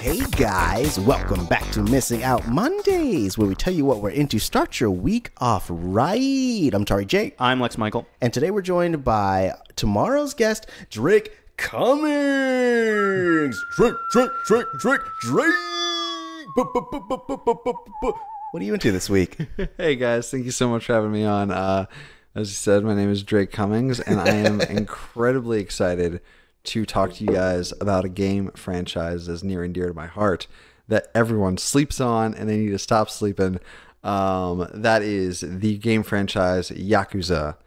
Hey guys, welcome back to Missing Out Mondays, where we tell you what we're into. Start your week off right. I'm Tauri Jay. I'm Lex Michael. And today we're joined by tomorrow's guest, Drake Cummings. Drake. What are you into this week? Hey guys, thank you so much for having me on. As you said, my name is Drake Cummings, and I am incredibly excited to talk to you guys about a game franchise that's near and dear to my heart that everyone sleeps on and they need to stop sleeping. That is the game franchise Yakuza,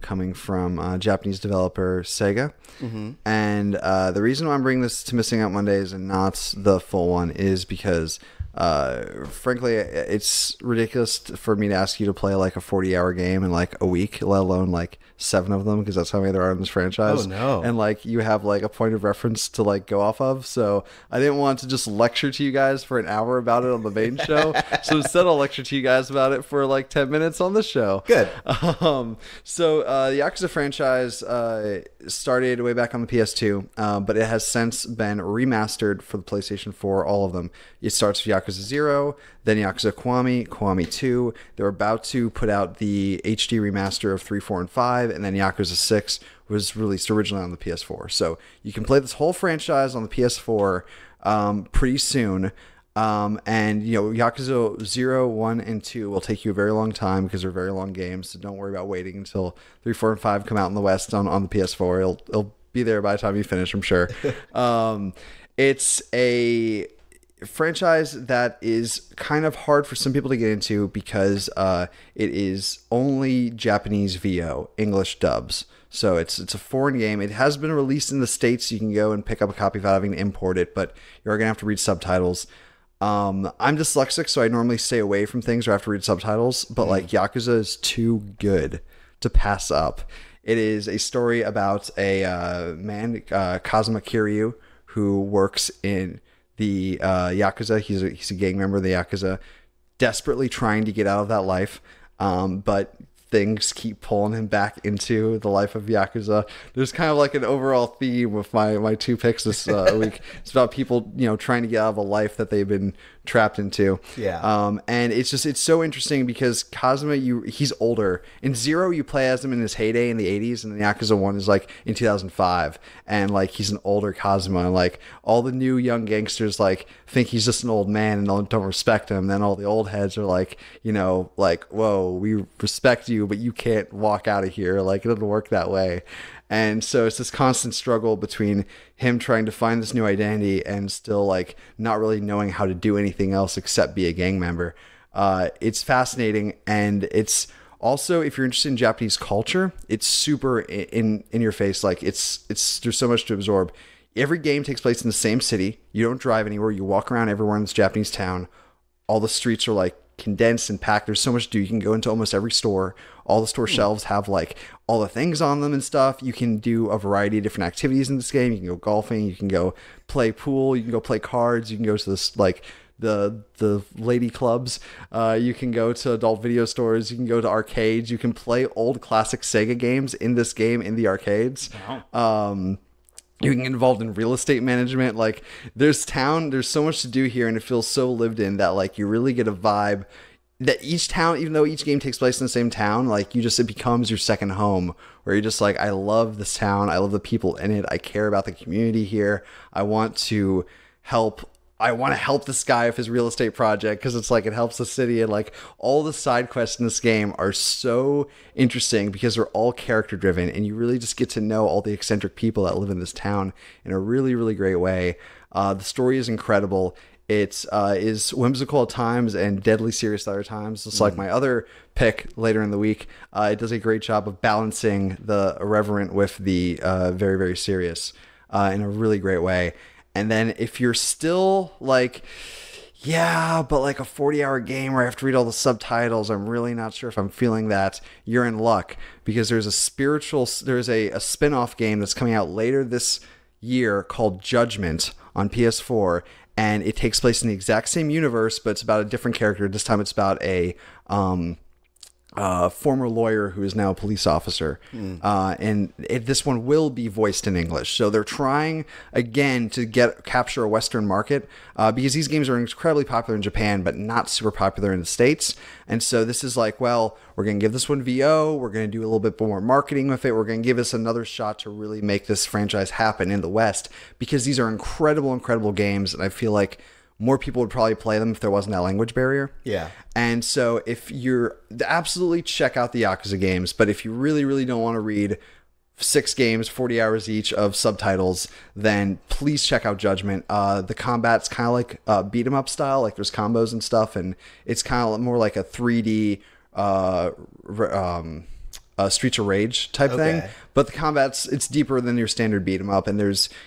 coming from Japanese developer SEGA. Mm-hmm. And the reason why I'm bringing this to Missing Out Mondays and not the full one is because frankly, it's ridiculous for me to ask you to play like a 40-hour game in like a week, let alone like 7 of them, because that's how many there are in this franchise. Oh no. And like you have like a point of reference to like go off of, so I didn't want to just lecture to you guys for an hour about it on the main show. So instead I'll lecture to you guys about it for like 10 minutes on the show. Good. So the Yakuza franchise started way back on the PS2, but it has since been remastered for the PlayStation 4, all of them. It starts with Yakuza 0, then Yakuza Kiwami 2. They're about to put out the HD remaster of 3, 4, and 5, and then Yakuza 6 was released originally on the PS4. So you can play this whole franchise on the PS4 pretty soon. And you know, Yakuza 0, 1, and 2 will take you a very long time because they're very long games, so don't worry about waiting until 3, 4, and 5 come out in the West on the PS4. It'll be there by the time you finish, I'm sure. It's a franchise that is kind of hard for some people to get into because it is only Japanese VO, English dubs. So it's a foreign game. It has been released in the States. You can go and pick up a copy without having to import it, but you're going to have to read subtitles. I'm dyslexic, so I normally stay away from things where I have to read subtitles, but like Yakuza is too good to pass up. It is a story about a man, Kazuma Kiryu, who works in the Yakuza. He's a gang member of the Yakuza, desperately trying to get out of that life, but things keep pulling him back into the life of Yakuza. There's kind of like an overall theme with my 2 picks this week. It's about people, you know, trying to get out of a life that they've been trapped into. Yeah. And it's so interesting because Kazuma, he's older. In 0, you play as him in his heyday in the 80s, and the Yakuza 1 is like in 2005. And like he's an older Kazuma, and like all the new young gangsters like think he's just an old man and don't respect him. Then all the old heads are like, you know, like, whoa, we respect you, but you can't walk out of here. Like, it doesn't work that way. And so it's this constant struggle between him trying to find this new identity and still like not really knowing how to do anything else except be a gang member. It's fascinating, and it's also, if you're interested in Japanese culture, it's super in your face. Like it's there's so much to absorb. Every game takes place in the same city. You don't drive anywhere. You walk around everywhere in this Japanese town. All the streets are like condensed and packed. There's so much to do. You can go into almost every store. All the store shelves have like all the things on them and stuff. You can do a variety of different activities in this game. You can go golfing. You can go play pool. You can go play cards. You can go to this like the lady clubs. You can go to adult video stores. You can go to arcades. You can play old classic Sega games in this game in the arcades. Wow. You can get involved in real estate management. Like there's so much to do here, and it feels so lived in that like you really get a vibe that each town, even though each game takes place in the same town, like it becomes your second home, where you're just like, I love this town. I love the people in it. I care about the community here. I want to help this guy with his real estate project because it's like it helps the city. And like all the side quests in this game are so interesting because they're all character driven, and you really just get to know all the eccentric people that live in this town in a really, really great way. The story is incredible. It is whimsical at times and deadly serious at other times. It's like my other pick later in the week. It does a great job of balancing the irreverent with the very, very serious in a really great way. And then if you're still like, yeah, but like a 40-hour game where I have to read all the subtitles, I'm really not sure if I'm feeling that, you're in luck, because there's a spin-off game that's coming out later this year called Judgment on PS4, and it takes place in the exact same universe, but it's about a different character. This time it's about a former lawyer who is now a police officer. And this one will be voiced in English. So they're trying, again, to capture a Western market because these games are incredibly popular in Japan, but not super popular in the States. And so this is like, well, we're going to give this one VO. We're going to do a little bit more marketing with it. We're going to give us another shot to really make this franchise happen in the West, because these are incredible, incredible games. And I feel like more people would probably play them if there wasn't that language barrier. Yeah. And so if you're absolutely check out the Yakuza games, but if you really, really don't want to read 6 games, 40 hours each of subtitles, then please check out Judgment. The combat's kind of like beat 'em up style, like there's combos and stuff, and it's kind of more like a 3D Streets of Rage type thing, but the combat's it's deeper than your standard beat 'em up, and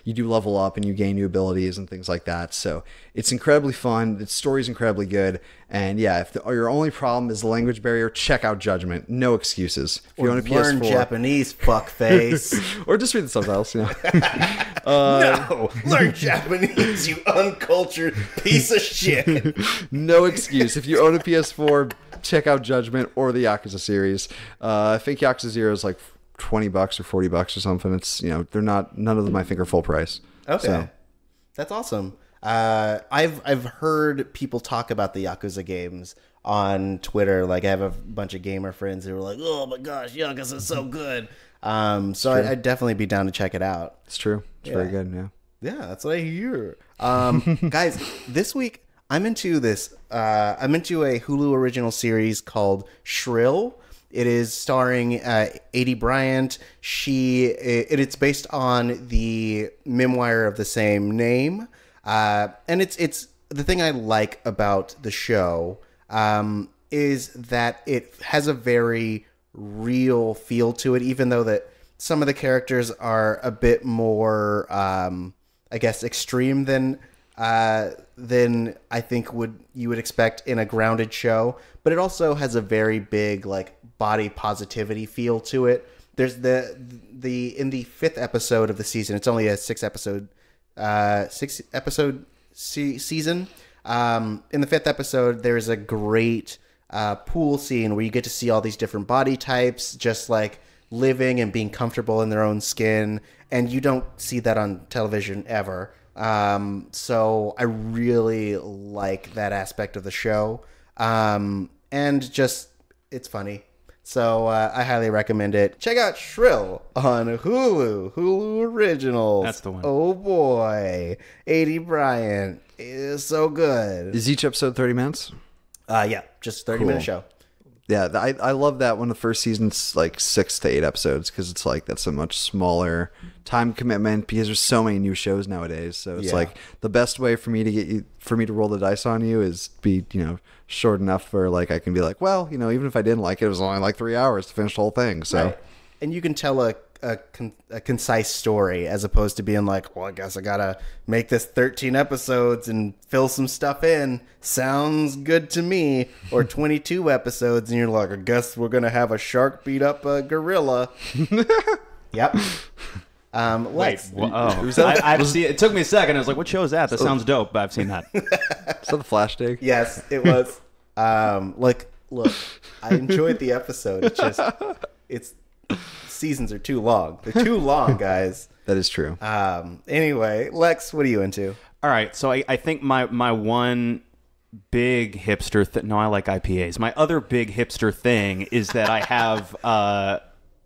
you do level up and you gain new abilities and things like that. So it's incredibly fun. The story's incredibly good, and yeah, if your only problem is the language barrier, check out Judgment. No excuses. If you own a PS4, learn Japanese, fuckface, or just read the subtitles. You know. No, learn Japanese, you uncultured piece of shit. No excuse. If you own a PS4, check out Judgment or the Yakuza series. I think Yakuza 0 is like $20 or $40 or something. It's, they're not, none of them I think are full price. Okay. So. That's awesome. I've heard people talk about the Yakuza games on Twitter. Like, I have a bunch of gamer friends who are like, "Oh my gosh, Yakuza is so good." So I'd definitely be down to check it out. It's true. It's very good. Yeah. Yeah, that's what I hear. Guys, this week I'm into this. I'm into a Hulu original series called Shrill. It is starring Adie Bryant. It's based on the memoir of the same name, and it's the thing I like about the show is that it has a very real feel to it, even though that some of the characters are a bit more, I guess, extreme than I think you would expect in a grounded show. But it also has a very big body positivity feel to it. There's in the 5th episode of the season. It's only a 6 episode season. In the 5th episode, there's a great pool scene where you get to see all these different body types, just living and being comfortable in their own skin, and you don't see that on television ever. So I really like that aspect of the show. And just, it's funny. So I highly recommend it. Check out Shrill on Hulu Originals. That's the one. Oh boy. Adie Bryant is so good. Is each episode 30 minutes? Yeah, just 30-minute show. Yeah, I love that when the first season's 6 to 8 episodes, because it's that's a much smaller time commitment because there's so many new shows nowadays. So it's the best way for me to roll the dice on you is be short enough where I can be well, even if I didn't like it, it was only 3 hours to finish the whole thing. So right. And you can tell a concise story as opposed to being well, I guess I gotta make this 13 episodes and fill some stuff in. Sounds good to me. Or 22 episodes and you're like, I guess we're gonna have a shark beat up a gorilla. Yep. Lex. I've seen it. It took me a second. I was like, what show is that? That sounds dope, but I've seen that. Is that the Flash dig? Yes, it was. Look, I enjoyed the episode. It's seasons are too long. They're too long, guys. That is true. Anyway, Lex, what are you into? All right, so I think my one big hipster no, I like IPAs. My other big hipster thing is that I have a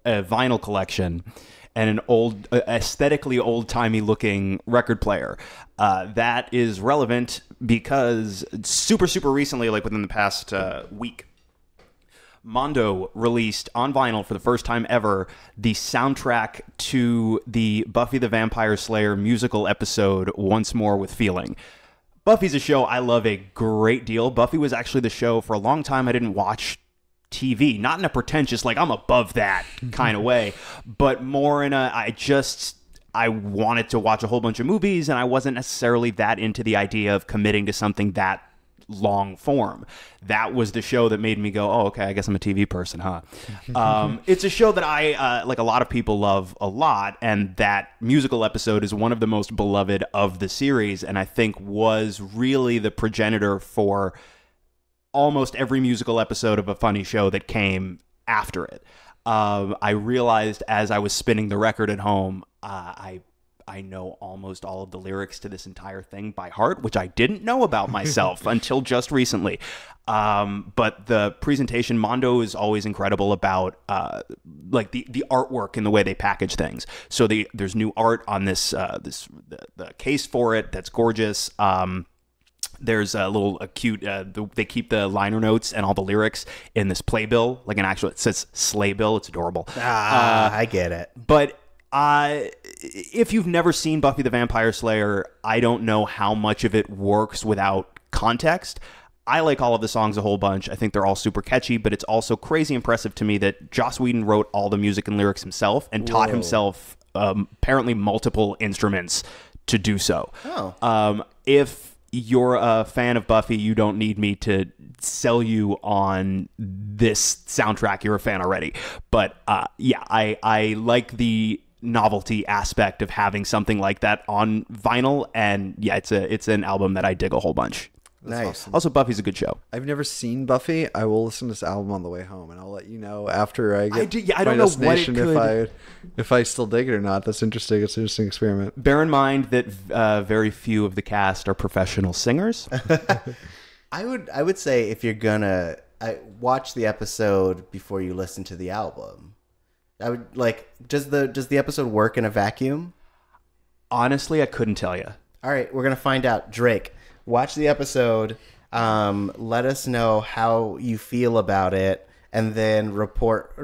vinyl collection and an old, aesthetically old-timey looking record player. That is relevant because super, super recently, within the past week, Mondo released on vinyl for the first time ever the soundtrack to the Buffy the Vampire Slayer musical episode Once More with Feeling. Buffy's a show I love a great deal. Buffy was actually the show for a long time I didn't watch TV, not in a pretentious I'm above that kind of way, but more in a I wanted to watch a whole bunch of movies and I wasn't necessarily that into the idea of committing to something that long form. That was the show that made me go, oh, okay, I guess I'm a TV person, huh? It's a show that I, a lot of people love a lot, and that musical episode is one of the most beloved of the series, and I think was really the progenitor for almost every musical episode of a funny show that came after it. I realized as I was spinning the record at home, I know almost all of the lyrics to this entire thing by heart, which I didn't know about myself until just recently. But the presentation, Mondo is always incredible about like the artwork and the way they package things. So there's new art on the case for it that's gorgeous. There's a cute, they keep the liner notes and all the lyrics in this playbill, like it says sleigh bill. It's adorable. I get it. But if you've never seen Buffy the Vampire Slayer, I don't know how much of it works without context. I like all of the songs a whole bunch. I think they're all super catchy, but it's also crazy impressive to me that Joss Whedon wrote all the music and lyrics himself and taught himself apparently multiple instruments to do so. If you're a fan of Buffy, you don't need me to sell you on this soundtrack. You're a fan already. But I like the novelty aspect of having something like that on vinyl, and it's an album that I dig a whole bunch. Nice. Awesome. Also, Buffy's a good show. I've never seen Buffy. I will listen to this album on the way home, and I'll let you know after I get I don't know what it could... if I still dig it or not. That's interesting. It's an interesting experiment. Bear in mind that very few of the cast are professional singers. I would say if you're gonna watch the episode before you listen to the album. I would does the episode work in a vacuum? Honestly, I couldn't tell you. All right, we're gonna find out. Drake, watch the episode. Let us know how you feel about it, and then report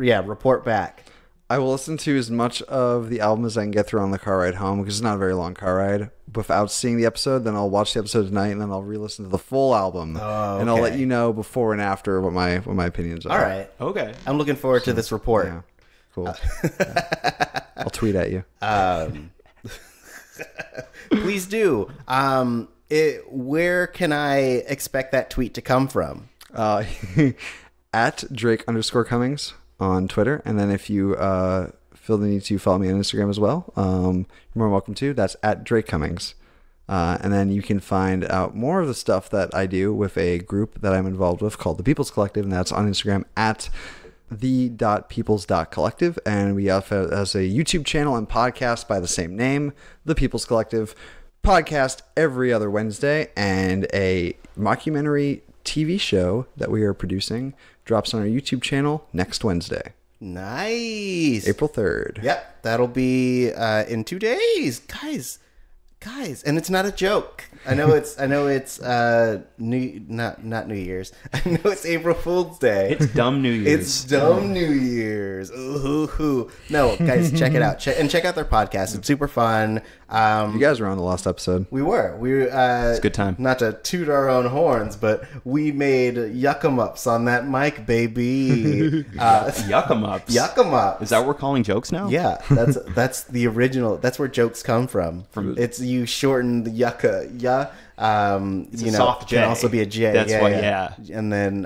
back. I will listen to as much of the album as I can get through on the car ride home, because it's not a very long car ride. Without seeing the episode, then I'll watch the episode tonight, and then I'll re-listen to the full album, and I'll let you know before and after what my opinions are. All right, okay. I'm looking forward to this report. Yeah, cool. I'll tweet at you. Please do. Where can I expect that tweet to come from? At Drake_Cummings on Twitter. And then if you feel the need to follow me on Instagram as well, you're more welcome to. That's at Drake Cummings. And then you can find out more of the stuff that I do with a group that I'm involved with called The People's Collective. And that's on Instagram at the.peoples.collective. And we have as a YouTube channel and podcast by the same name, The People's Collective. Podcast every other Wednesday, and a mockumentary TV show that we are producing drops on our YouTube channel next Wednesday. Nice. April 3rd. Yep, that'll be in 2 days. Guys, and it's not a joke. I know it's not New Year's. I know it's April Fool's Day. It's dumb New Year's. It's dumb New Year's. Ooh. No, guys, check it out. Check out their podcast. It's super fun. You guys were on the last episode. We were. It's a good time. Not to toot our own horns, but we made yuck-em-ups on that mic, baby. Yuck-em-ups. Yuck-em-ups. Is that what we're calling jokes now? Yeah, that's the original. That's where jokes come from. It's you shorten the yucca. Yeah. It's a soft J. Can also be a J. That's why. Yeah. And then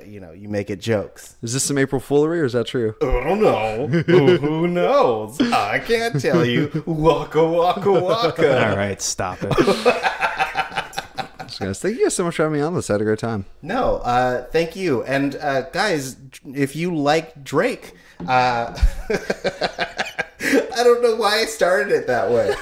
you make it jokes. Is this some April foolery or is that true? I don't know. Who knows? I can't tell you. Waka waka waka. All right, stop it. Guys, thank you guys so much for having me on this. I had a great time. No, thank you. And guys, if you like Drake, I don't know why I started it that way.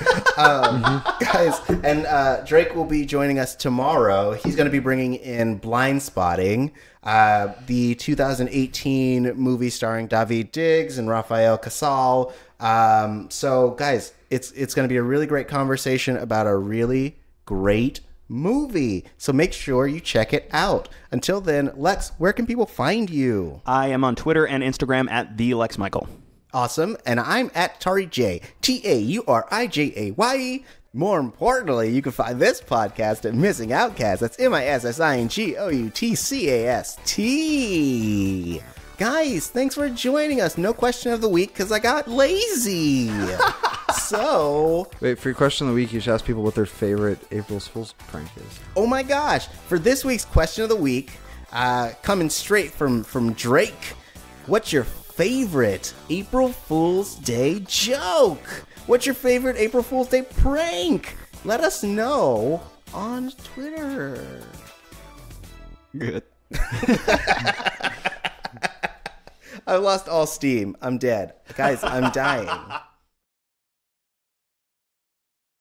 Guys, and Drake will be joining us tomorrow. He's going to be bringing in Blind Spotting, the 2018 movie starring Daveed Diggs and Rafael Casal. So, guys, it's going to be a really great conversation about a really great movie. So make sure you check it out. Until then, Lex, where can people find you? I am on Twitter and Instagram at the Lex Michael. Awesome. And I'm at Tauri Jay, Taurijay. More importantly, you can find this podcast at Missing Outcast. That's MISSINGOUTCAST. Guys, thanks for joining us. No question of the week because I got lazy. So... Wait, for your question of the week, you should ask people what their favorite April Fool's prank is. Oh my gosh. For this week's question of the week, coming straight from Drake, what's your favorite April Fool's Day joke? What's your favorite April Fool's Day prank? Let us know on Twitter. Good. I lost all steam. I'm dead. Guys, I'm dying.